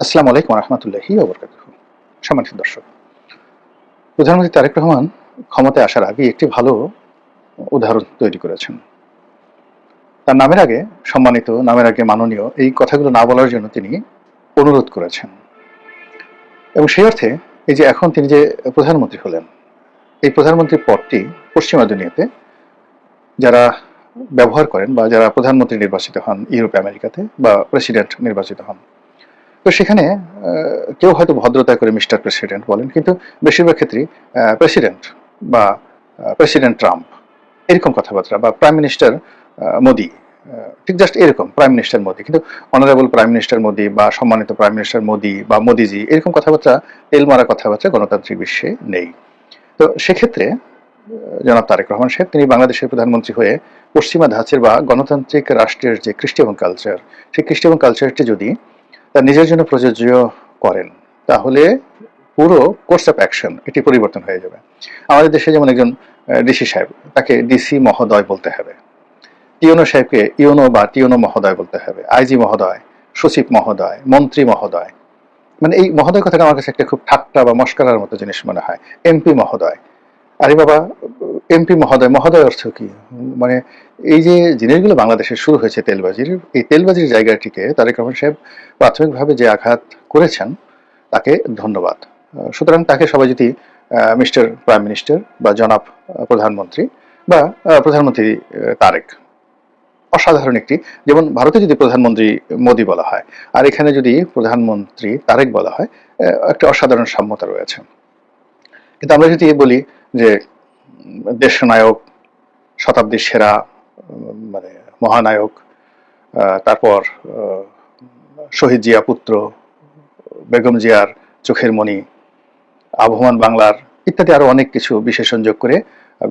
আসসালামু আলাইকুম রহমতুল্লাহি ওয়া বারাকাতুহু। সম্মানিত দর্শক, প্রধানমন্ত্রী তারেক রহমান ক্ষমতায় আসার আগে একটি ভালো উদাহরণ তৈরি করেছেন। তার নামের আগে সম্মানিত, নামের আগে মাননীয়, এই কথাগুলো না বলার জন্য তিনি অনুরোধ করেছেন। এবং সেই অর্থে এই যে এখন তিনি যে প্রধানমন্ত্রী হলেন, এই প্রধানমন্ত্রীর পদটি পশ্চিমা দুনিয়াতে যারা ব্যবহার করেন বা যারা প্রধানমন্ত্রী নির্বাচিত হন ইউরোপ আমেরিকাতে বা প্রেসিডেন্ট নির্বাচিত হন, তো সেখানে কেউ হয়তো ভদ্রতা করে মিস্টার প্রেসিডেন্ট বলেন, কিন্তু বেশিরভাগ ক্ষেত্রেই প্রেসিডেন্ট বা প্রেসিডেন্ট ট্রাম্প এরকম কথাবার্তা, বা প্রাইম মিনিস্টার মোদি, ঠিক জাস্ট এরকম প্রাইম মিনিস্টার মোদি, কিন্তু অনারেবল প্রাইম মিনিস্টার মোদি বা সম্মানিত প্রাইম মিনিস্টার মোদি বা মোদিজি, এরকম কথাবার্তা, তেল মারা কথাবার্তা গণতান্ত্রিক বিশ্বে নেই। তো সেক্ষেত্রে জনাব তারেক রহমান সাহেব তিনি বাংলাদেশের প্রধানমন্ত্রী হয়ে পশ্চিমা ধাঁচের বা গণতান্ত্রিক রাষ্ট্রের যে কৃষ্টি এবং কালচার, সেই কৃষ্টি এবং কালচারটি যদি তার নিজের জন্য প্রযোজ্য করেন, তাহলে পুরো কোর্স অফ অ্যাকশন এটি পরিবর্তন হয়ে যাবে। আমাদের দেশে যেমন একজন ডিসি সাহেব, তাকে ডিসি মহোদয় বলতে হবে, টিওনো সাহেবকে ইওনো বা টিওনো মহোদয় বলতে হবে, আইজি মহোদয়, সচিব মহোদয়, মন্ত্রী মহোদয়। মানে এই মহোদয় কথাটা আমার কাছে একটা খুব ঠাট্টা বা মস্করার মতো জিনিস মনে হয়। এমপি মহোদয়, আরে বাবা, এমপি মহোদয়, মহোদয় অর্থ কি? মানে এই যে জিনিসগুলো বাংলাদেশে শুরু হয়েছে তেলবাজির, এই তেলবাজির জায়গাটিকে তারেক রহমান সাহেব প্রাথমিকভাবে যে আঘাত করেছেন, তাকে ধন্যবাদ। সুতরাং তাকে সবাই যদি মিস্টার প্রাইম মিনিস্টার বা জনাব প্রধানমন্ত্রী বা প্রধানমন্ত্রী তারেক, অসাধারণ একটি, যেমন ভারতে যদি প্রধানমন্ত্রী মোদি বলা হয় আর এখানে যদি প্রধানমন্ত্রী তারেক বলা হয়, একটা অসাধারণ সাম্যতা রয়েছে। কিন্তু আমরা যদি বলি যে দেশনায়ক, শতাব্দীর সেরা, মানে মহানায়ক, তারপর শহীদ জিয়া পুত্র, বেগম জিয়ার চোখের মণি, আবহমান বাংলার ইত্যাদি আরো অনেক কিছু বিশেষণ যোগ করে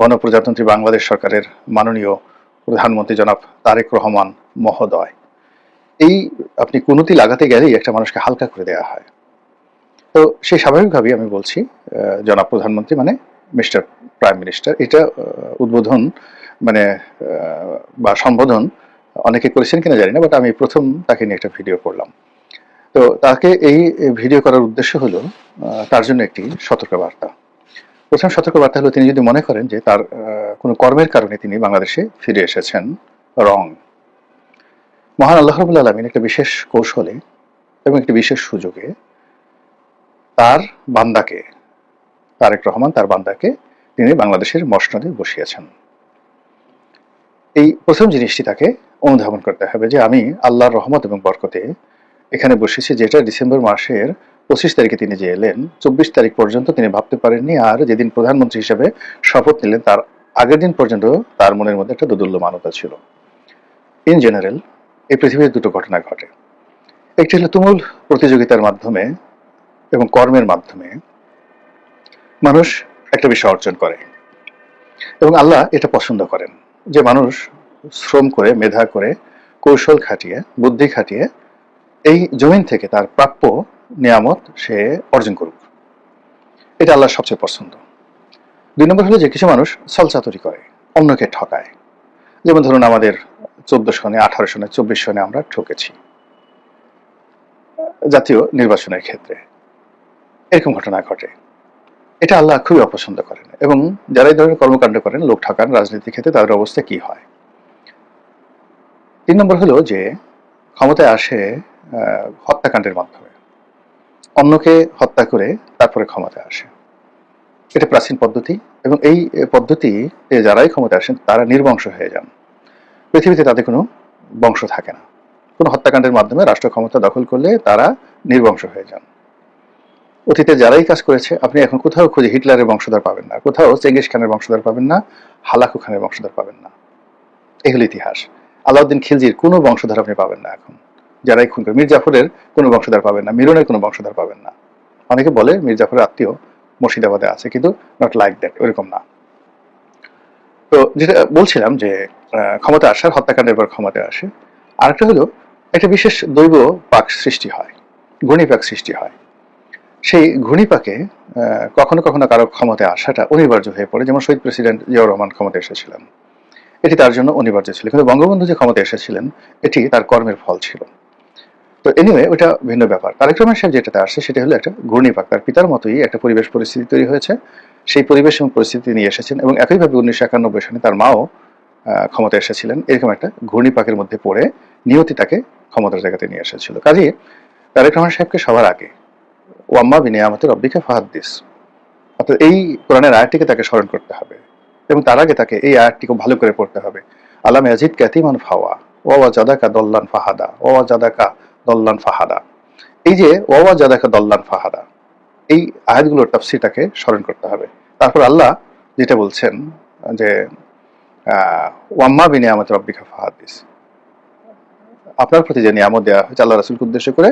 গণপ্রজাতন্ত্রী বাংলাদেশ সরকারের মাননীয় প্রধানমন্ত্রী জনাব তারেক রহমান মহোদয়, এই আপনি কুনুতি লাগাতে গেলেই একটা মানুষকে হালকা করে দেওয়া হয়। তো সেই স্বাভাবিকভাবেই আমি বলছি জনাব প্রধানমন্ত্রী মানে মিস্টার প্রাইম মিনিস্টার, এটা উদ্বোধন মানে বা সম্বোধন অনেকে করেছেন কিনা জানি না, বাট আমি প্রথম তাকে নিয়ে একটা ভিডিও করলাম। তো তাকে এই ভিডিও করার উদ্দেশ্য হলো তার জন্য একটি সতর্কবার্তা। প্রথম সতর্কবার্তা হলো, তিনি যদি মনে করেন যে তার কোনো কর্মের কারণে তিনি বাংলাদেশে ফিরে এসেছেন, রং। মহান আল্লাহ রাব্বুল আলামিন একটা বিশেষ কৌশলে এবং একটি বিশেষ সুযোগে তার বান্দাকে, তারেক রহমান তার বান্দাকে তিনি বাংলাদেশের মসনদে বসিয়েছেন। এই প্রথম জিনিসটি তাকে অনুধাবন করতে হবে যে আমি আল্লাহর রহমত এবং বরকতে এখানে বসেছি, যেটা ডিসেম্বর মাসের 25 তারিখে তিনি যে এলেন, 24 তারিখ পর্যন্ত তিনি ভাবতে পারেননি। আর যেদিন প্রধানমন্ত্রী হিসেবে শপথ নিলেন তার আগের দিন পর্যন্ত তার মনের মধ্যে একটা দোদুল্যমানতা ছিল। ইন জেনারেল এই পৃথিবীর দুটো ঘটনা ঘটে। একটি হলো তুমুল প্রতিযোগিতার মাধ্যমে এবং কর্মের মাধ্যমে মানুষ একটা বিষয় অর্জন করে, এবং আল্লাহ এটা পছন্দ করেন যে মানুষ শ্রম করে, মেধা করে, কৌশল খাটিয়ে, বুদ্ধি খাটিয়ে এই জমিন থেকে তার প্রাপ্য নিয়ামত সে অর্জন করুক। এটা আল্লাহর সবচেয়ে পছন্দ। 2 নম্বর হলো যে কিছু মানুষ ছলচাতুরি করে, অন্যকে ঠকায়। যেমন ধরুন আমাদের 14 সনে, 18 সনে, 24 সনে আমরা ঠকেছি জাতীয় নির্বাচনের ক্ষেত্রে, এরকম ঘটনা ঘটে। এটা আল্লাহ খুবই অপছন্দ করেন, এবং যারা এই ধরনের কর্মকাণ্ড করেন, লোক ঠকান রাজনীতির ক্ষেত্রে, তাদের অবস্থা কি হয়। 3 নম্বর হলো যে ক্ষমতায় আসে হত্যাকাণ্ডের মাধ্যমে, অন্যকে হত্যা করে তারপরে ক্ষমতায় আসে। এটা প্রাচীন পদ্ধতি, এবং এই পদ্ধতি যারাই ক্ষমতায় আসেন তারা নির্বংশ হয়ে যান। পৃথিবীতে তাদের কোনো বংশ থাকে না। কোনো হত্যাকাণ্ডের মাধ্যমে রাষ্ট্র ক্ষমতা দখল করলে তারা নির্বংশ হয়ে যান। অতীতে যারাই কাজ করেছে, আপনি এখন কোথাও খুঁজে হিটলারের বংশধর পাবেন না, কোথাও চেঙ্গিস খানের বংশধর পাবেন না, হালাকু খানের বংশধর পাবেন না। এগুলো ইতিহাস। আলাউদ্দিন খিলজির কোনো বংশধর আপনি পাবেন না এখন, যারাই খুন করে। মীর জাফরের কোনো বংশধর পাবেন না, মিরনের কোনো বংশধর পাবেন না। অনেকে বলে মীর জাফরের আত্মীয় মুর্শিদাবাদে আছে, কিন্তু নট লাইক দ্যাট, ওরকম না। তো যেটা বলছিলাম যে ক্ষমতা আসার, হত্যাকাণ্ডের পর ক্ষমতায় আসে। আরেকটা হলো একটা বিশেষ দৈব পাক সৃষ্টি হয়, ঘূর্ণিপাক সৃষ্টি হয়। সেই ঘূর্ণিপাকে কখনো কখনো কারো ক্ষমতায় আসাটা অনিবার্য হয়ে পড়ে। যেমন শহীদ প্রেসিডেন্ট জিয়াউর রহমান ক্ষমতায় এসেছিলেন, এটি তার জন্য অনিবার্য ছিল। কিন্তু বঙ্গবন্ধু যে ক্ষমতায় এসেছিলেন, এটি তার কর্মের ফল ছিল। তো এনিওয়ে ওটা ভিন্ন ব্যাপার। তারেক রহমান সাহেব যেটাতে আসছে সেটা হলো একটা ঘূর্ণিপাক, তার পিতার মতোই একটা পরিবেশ পরিস্থিতি তৈরি হয়েছে, সেই পরিবেশ এবং পরিস্থিতি নিয়ে এসেছেন এবং একইভাবে 1991 সালে তার মাও ক্ষমতায় এসেছিলেন। এরকম একটা ঘূর্ণিপাকের মধ্যে পড়ে নিয়তি তাকে ক্ষমতার জায়গাতে নিয়ে এসেছিল। কাজেই তারেক রহমান সাহেবকে সবার আগে ওয়াম্মা বিনিয়ামতের রব্বিকা ফাহাদ্দিস, অর্থাৎ এই কোরআনের আয়াতটিকে তাকে স্মরণ করতে হবে এবং তার আগে তাকে এই আয়াতটিকে ভালো করে পড়তে হবে। আলাম ইয়াজিদ কাতিমান ফাওয়া ওয়া জাদাকা দল্লান ফাহাদা ওয়া জাদাকা দল্লান ফাহাদা। এই যে ওয়া জাদাকা দল্লান ফাহাদা, এই আয়াতগুলোর তাফসীরটাকে স্মরণ করতে হবে। তারপর আল্লাহ যেটা বলছেন যে ওয়াম্মা বিনিয়ামত রব্বিকা ফাহাদ্দিস, আপনার প্রতি যে নিয়ামত দেওয়া হয়েছে আল্লাহ রাসূলকে উদ্দেশ্য করে,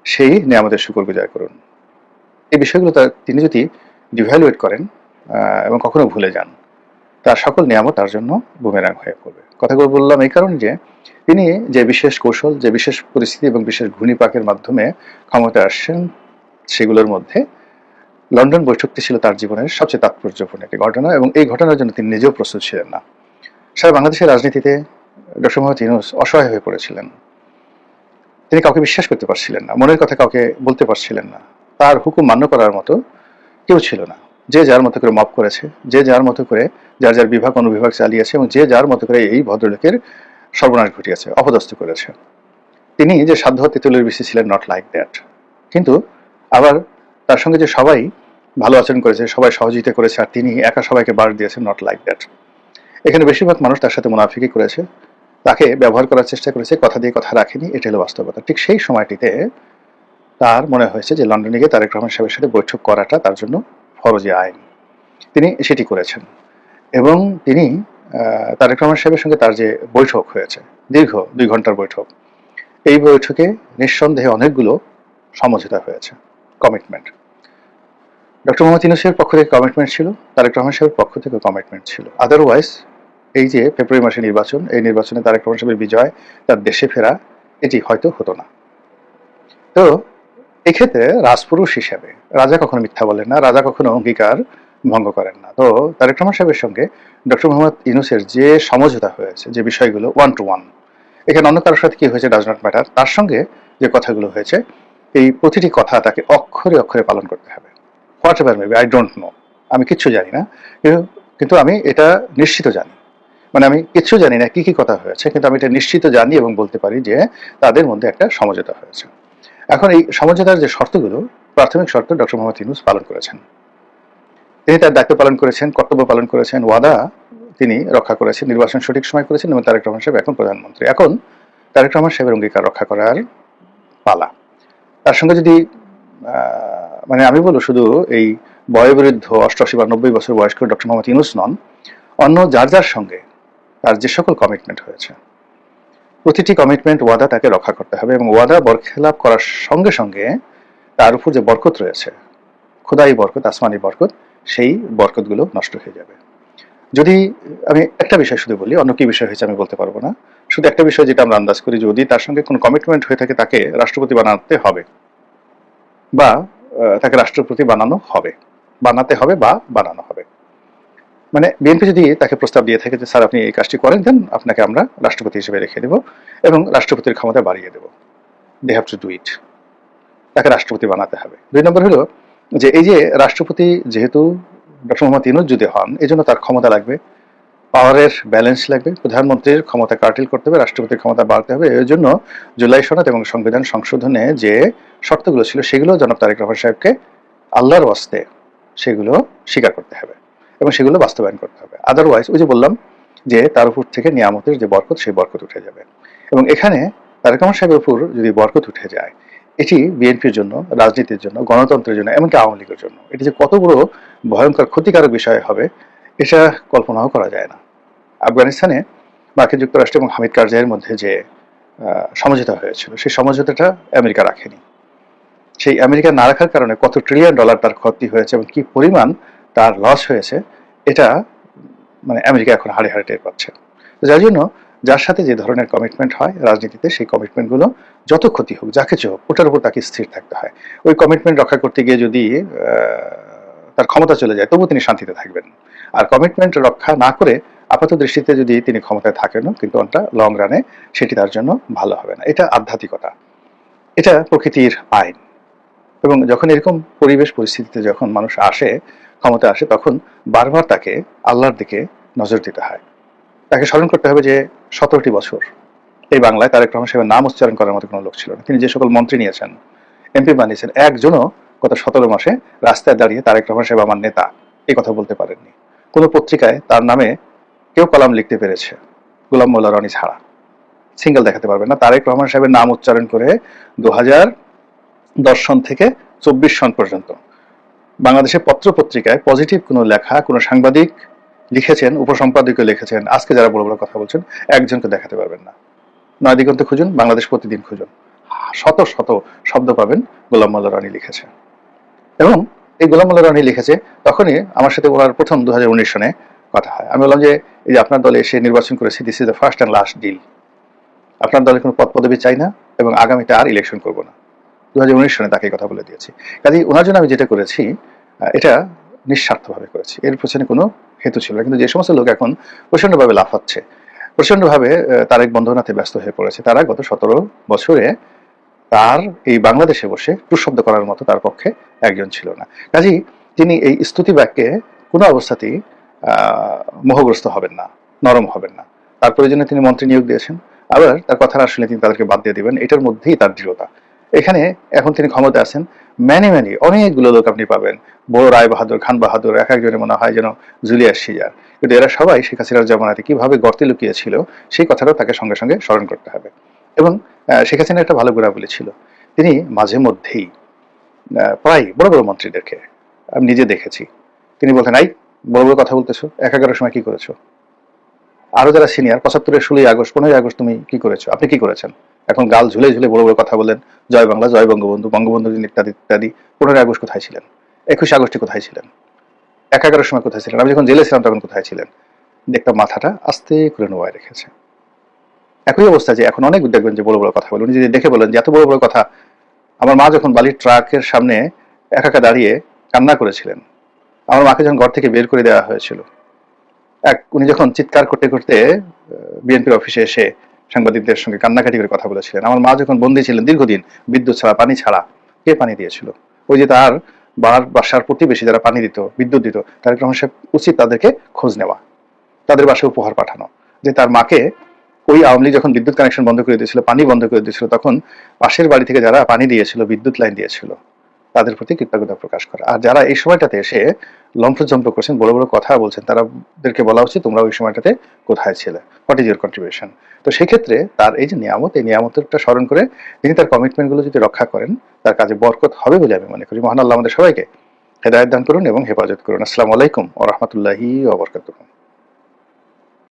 সেই নিয়ামতের শুকরগুজার করুন। এই বিষয়গুলো তিনি যদি ডিভ্যালুয়েট করেন এবং কখনো ভুলে যান, তার সকল নিয়ামত তার জন্য বুমেরাং হয়ে পড়বে। কথাগুলো বললাম এই কারণে যে তিনি যে বিশেষ কৌশল, যে বিশেষ পরিস্থিতি এবং বিশেষ ঘূর্ণিপাকের মাধ্যমে ক্ষমতায় আসছেন, সেগুলোর মধ্যে লন্ডন বৈঠকটি ছিল তার জীবনের সবচেয়ে তাৎপর্যপূর্ণ একটি ঘটনা এবং এই ঘটনার জন্য তিনি নিজেও প্রস্তুত ছিলেন না। সারা বাংলাদেশের রাজনীতিতে ডক্টর মোহাম্মদ ইউনূস অসহায় হয়ে পড়েছিলেন। তিনি কাউকে বিশ্বাস করতে পারছিলেন না, মনের কথা কাউকে বলতে পারছিলেন না, তার হুকুম মান্য করার মতো কেউ ছিল না। যে যার মতো করে মপ করেছে, যে যার মতো করে যার যার বিভাগ অনুবিভাগ চালিয়েছে এবং যে যার মতো করে এই ভদ্রলোকের সর্বনাশ ঘটিয়েছে, অপদস্থ করেছে। তিনি যে সাধ্য তেঁতুলের বেশি ছিলেন, নট লাইক দ্যাট। কিন্তু আবার তার সঙ্গে যে সবাই ভালো আচরণ করেছে, সবাই সহযোগিতা করেছে আর তিনি একা সবাইকে বার দিয়েছেন, নট লাইক দ্যাট। এখানে বেশিরভাগ মানুষ তার সাথে মুনাফিকি করেছে, তাকে ব্যবহার করার চেষ্টা করেছে, কথা দিয়ে কথা রাখেনি, এটা হলো বাস্তবতা। ঠিক সেই সময়টিতে তার মনে হয়েছে যে লন্ডনে গিয়ে তারেক রহমান সাহেবের সাথে বৈঠক করাটা তার জন্য ফরজে আইন। তিনি সেটি করেছেন এবং তিনি তারেক রহমান সাহেবের সঙ্গে তার যে বৈঠক হয়েছে, দীর্ঘ 2 ঘন্টার বৈঠক, এই বৈঠকে নিঃসন্দেহে অনেকগুলো সমঝোতা হয়েছে, কমিটমেন্ট। ডক্টর মোহাম্মদ ইউনূসের পক্ষ থেকে কমিটমেন্ট ছিল, তারেক রহমান সাহেবের পক্ষ থেকে কমিটমেন্ট ছিল। আদারওয়াইজ এই যে ফেব্রুয়ারি মাসে নির্বাচন, এই নির্বাচনে তারেক রহমান সাহেবের বিজয়, তার দেশে ফেরা, এটি হয়তো হতো না। তো এক্ষেত্রে রাজপুরুষ হিসেবে রাজা কখনো মিথ্যা বলেন না, রাজা কখনো অঙ্গীকার ভঙ্গ করেন না। তো তারেক রহমান সাহেবের সঙ্গে ডক্টর মোহাম্মদ ইউনূসের যে সমঝোতা হয়েছে, যে বিষয়গুলো 1 to 1, এখানে অন্য কারোর সাথে কি হয়েছে ডাজ নট ম্যাটার, তার সঙ্গে যে কথাগুলো হয়েছে এই প্রতিটি কথা তাকে অক্ষরে অক্ষরে পালন করতে হবে। What ever maybe, I don't know, আমি কিচ্ছু জানি না, কিন্তু আমি এটা নিশ্চিত জানি, মানে আমি কিচ্ছু জানি না কি কি কথা হয়েছে, কিন্তু আমি এটা নিশ্চিত জানি এবং বলতে পারি যে তাদের মধ্যে একটা সমঝোতা হয়েছে। এখন এই সমঝোতার যে শর্তগুলো, প্রাথমিক শর্ত ডক্টর মোহাম্মদ ইউনূস পালন করেছেন। তিনি তার দায়িত্ব পালন করেছেন, কর্তব্য পালন করেছেন, ওয়াদা তিনি রক্ষা করেছেন, নির্বাচন সঠিক সময় করেছেন এবং তারেক রহমান সাহেব এখন প্রধানমন্ত্রী। এখন তারেক রহমান সাহেবের অঙ্গীকার রক্ষা করার পালা। তার সঙ্গে যদি মানে আমি বলবো শুধু এই বয়োবৃদ্ধ 88 বা 90 বছর বয়স্ক ডক্টর মোহাম্মদ ইউনূস নন, অন্য যার যার সঙ্গে তার যে সকল কমিটমেন্ট হয়েছে, প্রতিটি কমিটমেন্ট ওয়াদা তাকে রক্ষা করতে হবে এবং ওয়াদা বরখেলাপ করার সঙ্গে সঙ্গে তার উপর যে বরকত রয়েছে, খোদাই বরকত, আসমানি বরকত, সেই বরকতগুলো নষ্ট হয়ে যাবে। যদি আমি একটা বিষয় শুধু বলি, অন্য কি বিষয় হয়েছে আমি বলতে পারবো না, শুধু একটা বিষয় যেটা আমরা আন্দাজ করি, যদি তার সঙ্গে কোনো কমিটমেন্ট হয়ে থাকে তাকে রাষ্ট্রপতি বানাতে হবে বা তাকে রাষ্ট্রপতি বানাতে হবে বা বানানো হবে। মানে বিএনপি যদি তাকে প্রস্তাব দিয়ে থাকে যে স্যার আপনি এই কাজটি করেন, দেন আপনাকে আমরা রাষ্ট্রপতি হিসেবে রেখে দেব এবং রাষ্ট্রপতির ক্ষমতা বাড়িয়ে দেব, they have to do it, তাকে রাষ্ট্রপতি বানাতে হবে। 2 নম্বর হলো যে এই যে রাষ্ট্রপতি যেহেতু ডক্টর মোহাম্মদ ইউনূস যদি হন, এই জন্য তার ক্ষমতা লাগবে, পাওয়ারের ব্যালেন্স লাগবে, প্রধানমন্ত্রীর ক্ষমতা কার্টেল করতে হবে, রাষ্ট্রপতির ক্ষমতা বাড়তে হবে। এর জন্য জুলাই সনদ এবং সংবিধান সংশোধনে যে শর্তগুলো ছিল সেগুলো জনাব তারেক রহমান সাহেবকে আল্লাহর ওয়াস্তে সেগুলো স্বীকার করতে হবে এবং সেগুলো বাস্তবায়ন করতে হবে। আদারওয়াইজ ওই যে বললাম যে তার উপর থেকে নিয়ামতের যে বরকত, সেই বরকত উঠে যাবে এবং এখানে তারেক রহমান সাহেবের উপর যদি বরকত উঠে যায়, এটি বিএনপির জন্য, রাজনীতির জন্য, গণতন্ত্রের জন্য, এমনকি আওয়ামী লীগের জন্য এটি যে কত বড় ভয়ঙ্কর ক্ষতিকারক বিষয় হবে এটা কল্পনাও করা যায় না। আফগানিস্তানে মার্কিন যুক্তরাষ্ট্র এবং হামিদ কারজাইয়ের মধ্যে যে সমঝোতা হয়েছিল, সেই সমঝোতাটা আমেরিকা রাখেনি। সেই আমেরিকা না রাখার কারণে কত $1 ট্রিলিয়ন তার ক্ষতি হয়েছে এবং কি পরিমাণ তার লস হয়েছে, এটা মানে আমেরিকা এখন হাড়ে হাড়ে টের পাচ্ছে। যার জন্য যার সাথে যে ধরনের কমিটমেন্ট হয় রাজনীতিতে, সেই কমিটমেন্টগুলো যত ক্ষতি হোক, যা কিছু হোক, ওটার উপর তাকে স্থির থাকতে হয়। ওই কমিটমেন্ট রক্ষা করতে গিয়ে যদি তার ক্ষমতা চলে যায়, তবু তিনি শান্তিতে থাকবেন। আর কমিটমেন্ট রক্ষা না করে আপাত দৃষ্টিতে যদি তিনি ক্ষমতায় থাকেনও, কিন্তু ওটা লং রানে সেটি তার জন্য ভালো হবে না। এটা আধ্যাত্মিকতা। এটা প্রকৃতির আইন। এবং যখন এরকম পরিবেশ পরিস্থিতিতে যখন মানুষ আসে, ক্ষমতা আসে, তখন বারবার তাকে আল্লাহর দিকে নজর দিতে হয়। তাকে স্মরণ করতে হবে যে 17টি বছর এই বাংলায় তারেক রহমান সাহেবের নাম উচ্চারণ করার মতো কোনো লোক ছিল না। তিনি যে সকল মন্ত্রী নিয়েছেন, এমপি বানিয়েছেন, একজনও গত 17 মাসে রাস্তায় দাঁড়িয়ে তারেক রহমান সাহেব আমার নেতা এই কথা বলতে পারেননি। কোনো পত্রিকায় তার নামে কেউ কলাম লিখতে পেরেছে গোলাম মোল্লা রনি ছাড়া, সিঙ্গেল দেখাতে পারবেন না। তারেক রহমান সাহেবের নাম উচ্চারণ করে 2010 সন থেকে 24 সন পর্যন্ত বাংলাদেশের পত্র পত্রিকায় পজিটিভ কোনো লেখা কোনো সাংবাদিক লিখেছেন, উপসম্পাদকীয় লিখেছেন, আজকে যারা বড় বড় কথা বলছেন, একজনকে দেখাতে পারবেন না। নয় দিগন্তে খুঁজুন, বাংলাদেশ প্রতিদিন খুঁজুন, শত শত শব্দ পাবেন গোলাম মোল্লা রনি লিখেছে। এবং এই গোলাম মোল্লা রনি লিখেছে তখনই আমার সাথে ওনার প্রথম 2019 সনে কথা হয়। আমি বললাম যে এই যে আপনার দলে এসে নির্বাচন করেছি, this is the first and last deal. আপনার দলে কোনো পদ পদবি চাই না এবং আগামীতে আর ইলেকশন করব না। 2019 সনে তাকে কথা বলে দিয়েছি। কাজেই ওনার জন্য আমি যেটা করেছি এটা নিঃস্বার্থভাবে করেছি, এর পেছনে কোনো হেতু ছিল না। কিন্তু যে সমস্ত লোক এখন প্রচন্ডভাবে লাফাচ্ছে, প্রচন্ডভাবে তারেক বন্ধনাতে ব্যস্ত হয়ে পড়েছে, তারা গত 17 বছরে তার এই বাংলাদেশে বসে টুশব্দ করার মতো তার পক্ষে একজন ছিল না। কাজেই তিনি এই স্তুতি বাক্যে কোনো অবস্থাতেই মোহগ্রস্ত হবেন না, নরম হবেন না। তার প্রয়োজনে তিনি মন্ত্রী নিয়োগ দিয়েছেন, আবার তার কথা না শুনে তিনি তাদেরকে বাদ দিয়ে দিবেন, এটার মধ্যেই তার দৃঢ়তা। এখানে এখন তিনি ক্ষমতায় আছেন, ম্যানি অনেকগুলো লোক আপনি পাবেন, বড় রায় বাহাদুর, খান বাহাদুর, এক একজনের মনে হয় যেন জুলিয়াস সিজার, কিন্তু এরা সবাই শেখ হাসিনার জামানাতে কিভাবে গর্তে লুকিয়েছিল সেই কথাটাও তাকে সঙ্গে সঙ্গে স্মরণ করতে হবে। এবং শেখ হাসিনার একটা ভালো গুণাবলী ছিল, তিনি মাঝে মধ্যেই প্রায় বড় বড় মন্ত্রীদেরকে আমি নিজে দেখেছি, তিনি বলতেন, এই বড় বড় কথা বলতেছো, 11 সময় কি করেছো? আরো যারা সিনিয়র, 75-এর 16ই আগস্ট, 15ই আগস্ট তুমি কি করেছো, আপনি কি করেছেন? এখন গাল ঝুলে ঝুলে বড় বড় কথা বলেন, জয় বাংলা, জয় বঙ্গবন্ধু, বঙ্গবন্ধু ইত্যাদি ইত্যাদি। 15ই আগস্ট কোথায় ছিলেন? 21শে আগস্টে কোথায় ছিলেন? 11 সময় কোথায় ছিলেন? আমি যখন জেলে ছিলাম তখন কোথায় ছিলেন? দেখতাম মাথাটা আস্তে করে নোয়ায় রেখেছে। একই অবস্থা যে এখন অনেক দেখবেন যে বড় বড় কথা বলেন, উনি যদি দেখে বলেন যে এত বড় বড় কথা, আমার মা যখন বালির ট্রাকের সামনে একা দাঁড়িয়ে কান্না করেছিলেন, আমার মাকে যখন ঘর থেকে বের করে দেওয়া হয়েছিল, উনি যখন চিৎকার করতে করতে বিএনপির অফিসে এসে সাংবাদিকদের সঙ্গে কান্নাকাটি করে কথা বলেছিলেন, আমার মা যখন বন্দী ছিলেন দীর্ঘদিন বিদ্যুৎ ছাড়া, পানি ছাড়া, কে পানি দিয়েছিল? ওই যে তার বাসার প্রতিবেশী যারা পানি দিত, বিদ্যুৎ দিত, তারেক রহমান সাহেব উচিত তাদেরকে খোঁজ নেওয়া, তাদের বাসায় উপহার পাঠানো। যে তার মাকে ওই আওয়ামী লীগ যখন বিদ্যুৎ কানেকশন বন্ধ করে দিয়েছিল, পানি বন্ধ করে দিয়েছিল, তখন পাশের বাড়ি থেকে যারা পানি দিয়েছিল, বিদ্যুৎ লাইন দিয়েছিল, তাদের প্রতি কৃতজ্ঞতা প্রকাশ করা। আর যারা এই সময়টাতে এসে লম্ফজম্প করছেন, বড় বড় কথা বলছেন, তাদেরকে বলা উচিত তোমরা ওই সময়টাতে কোথায় ছিলে, হোয়াট ইজ ইউর কন্ট্রিবিউশন। তো সেই ক্ষেত্রে তার এই যে নিয়ামত, এই নিয়ামতটা স্মরণ করে তিনি তার কমিটমেন্টগুলো যদি রক্ষা করেন, তার কাজে বরকত হবে বলে আমি মনে করি। মহান আল্লাহ আমাদের সবাইকে হেদায়েত দান করুন এবং হেফাজত করুন। আসসালামু আলাইকুম ওয়া রাহমাতুল্লাহি ওয়া বারাকাতুহু।